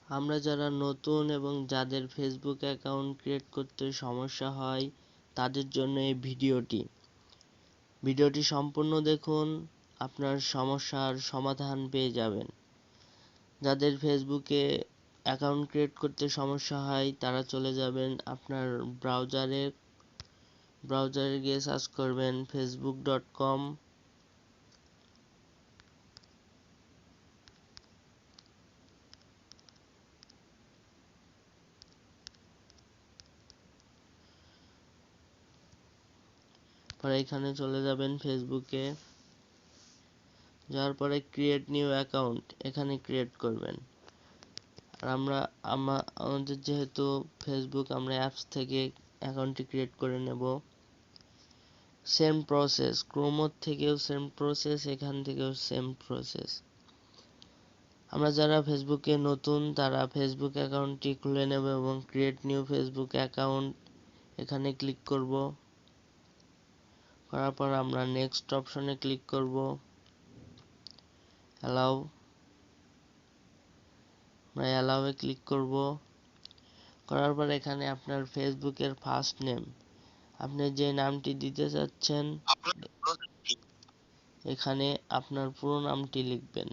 আমরা যারা নতুন এবং যাদের ফেসবুক অ্যাকাউন্ট ক্রিয়েট করতে সমস্যা হয় তাদের জন্য এই ভিডিওটি সম্পূর্ণ দেখুন, আপনার সমস্যার সমাধান পেয়ে যাবেন। যাদের ফেসবুকে অ্যাকাউন্ট ক্রিয়েট করতে সমস্যা হয় তারা চলে যাবেন আপনার ব্রাউজারে গিয়ে সার্চ করবেন facebook.com। পরে এখানে চলে যাবেন ফেসবুকে, যাওয়ার পরে ক্রিয়েট নিউ অ্যাকাউন্ট এখানে ক্রিয়েট করবেন। আর আমাদের যেহেতু ফেসবুক আমরা অ্যাপস থেকে অ্যাকাউন্টটি ক্রিয়েট করে নেব। সেম প্রসেস, ক্রোমোর থেকেও সেম প্রসেস, এখান থেকেও সেম প্রসেস। আমরা যারা ফেসবুকে নতুন তারা ফেসবুক অ্যাকাউন্টটি খুলে নেব এবং ক্রিয়েট নিউ ফেসবুক অ্যাকাউন্ট এখানে ক্লিক করব। করার পর আমরা নেক্সট অপশনে ক্লিক করব, অ্যালাউ, আমরা অ্যালাউয়ে ক্লিক করব। করার পর এখানে আপনার ফেসবুকের ফার্স্ট নেম, আপনি যে নামটি দিতে চাচ্ছেন এখানে আপনার পুরো নামটি লিখবেন।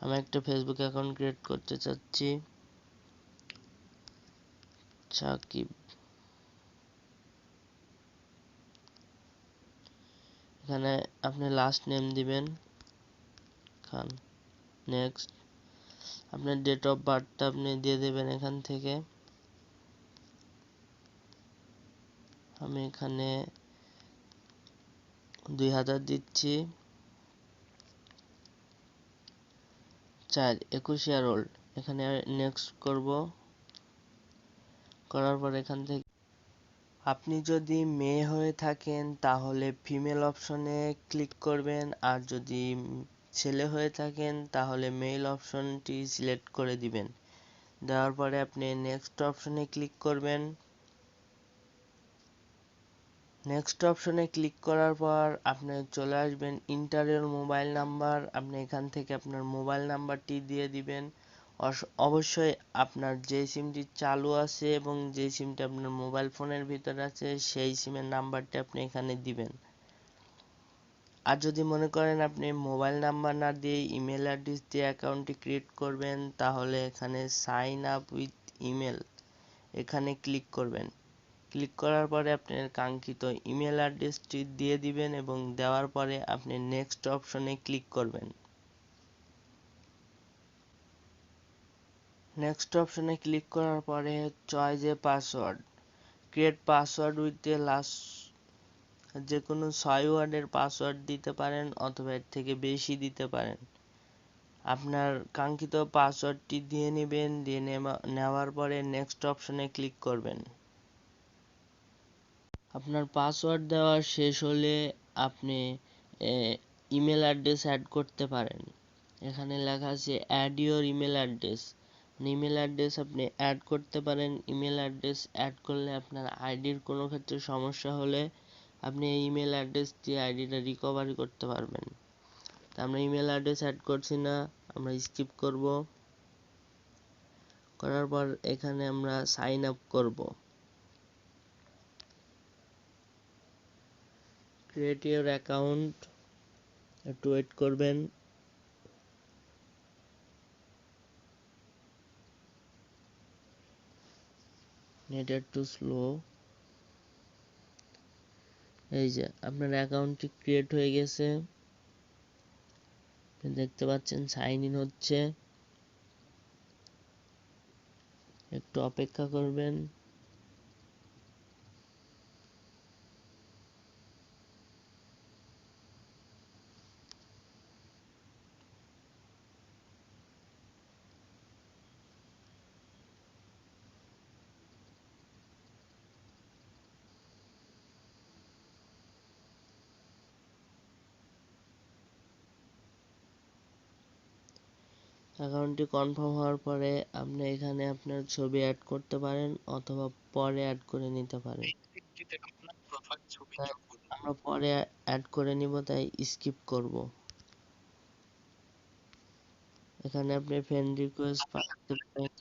আমি একটা ফেসবুক অ্যাকাউন্ট ক্রিয়েট করতে চাচ্ছি, সাকিব। এখানে আপনি লাস্ট নেম দিবেন, খান। নেক্সট, আপনার ডেট অফ বার্থটা আপনি দিয়ে দেবেন এখান থেকে। আমি এখানে 2000 দিচ্ছি। 21 ইয়ার ওল্ড, এখানে নেক্সট করব। করার পর এখান থেকে আপনি যদি মেয়ে হয়ে থাকেন তাহলে ফিমেল অপশনে ক্লিক করবেন, আর যদি ছেলে হয়ে থাকেন তাহলে মেল অপশনটি সিলেক্ট করে দিবেন। দেওয়ার পরে আপনি নেক্সট অপশনে ক্লিক করবেন। নেক্সট অপশনে ক্লিক করার পর আপনি চলে আসবেন ইন্টার ইওর মোবাইল নাম্বার। আপনি এখান থেকে আপনার মোবাইল নাম্বারটি দিয়ে দিবেন। অবশ্যই আপনার যে সিমটি চালু আছে এবং যে সিমটি আপনার মোবাইল ফোনের ভিতরে আছে সেই সিমের নাম্বারটি আপনি এখানে দিবেন। আর যদি মনে করেন আপনি মোবাইল নাম্বার না দিয়ে ইমেল অ্যাড্রেস দিয়ে অ্যাকাউন্টটি ক্রিয়েট করবেন তাহলে এখানে সাইন আপ উইথ ইমেল এখানে ক্লিক করবেন। ক্লিক করার পরে আপনার কাঙ্ক্ষিত ইমেল অ্যাড্রেসটি দিয়ে দিবেন এবং দেওয়ার পরে আপনি নেক্সট অপশনে ক্লিক করবেন। নেক্সট অপশনে ক্লিক করার পরে choice A password, create password with the last, যে কোনো 6 ওয়ার্ডের পাসওয়ার্ড দিতে পারেন অথবা এর থেকে বেশি দিতে পারেন। আপনার কাঙ্ক্ষিত পাসওয়ার্ডটি দিয়ে নেবেন, দিয়ে নেওয়ার পরে নেক্সট অপশনে ক্লিক করবেন। আপনার পাসওয়ার্ড দেওয়া শেষ হলে আপনি ইমেল অ্যাড্রেস অ্যাড করতে পারেন। এখানে লেখা আছে add your email address, email address আপনি অ্যাড করতে পারেন। ইমেল অ্যাড্রেস অ্যাড করলে আপনার আইডির কোনো ক্ষেত্রে সমস্যা হলে আপনি এই ইমেল অ্যাড্রেস দিয়ে আইডিটা রিকভারি করতে পারবেন। তা আমরা ইমেল অ্যাড্রেস অ্যাড করছি না, আমরা স্কিপ করব। করার পর এখানে আমরা সাইন আপ করব। ক্রিয়েট ইওর অ্যাকাউন্ট, একটু ওয়েট করবেন। নেট একটু স্লো। এই যে আপনার অ্যাকাউন্টটি ক্রিয়েট হয়ে গেছে, দেখতে পাচ্ছেন সাইন ইন হচ্ছে। একটু অপেক্ষা করবেন। অ্যাকাউন্টটি কনফার্ম হওয়ার পরে আপনি এখানে আপনার ছবি অ্যাড করতে পারেন অথবা পরে অ্যাড করে নিতে পারেন। আমরা পরে অ্যাড করে নিব তাই স্কিপ করব। এখানে আপনি ফ্রেন্ড রিকোয়েস্ট পাঠাতে পারেন।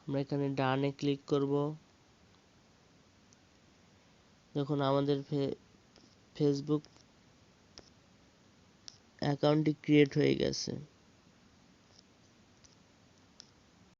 আমরা এখানে ডানে ক্লিক করব। দেখুন আমাদের ফেসবুক অ্যাকাউন্টটি ক্রিয়েট হয়ে গেছে।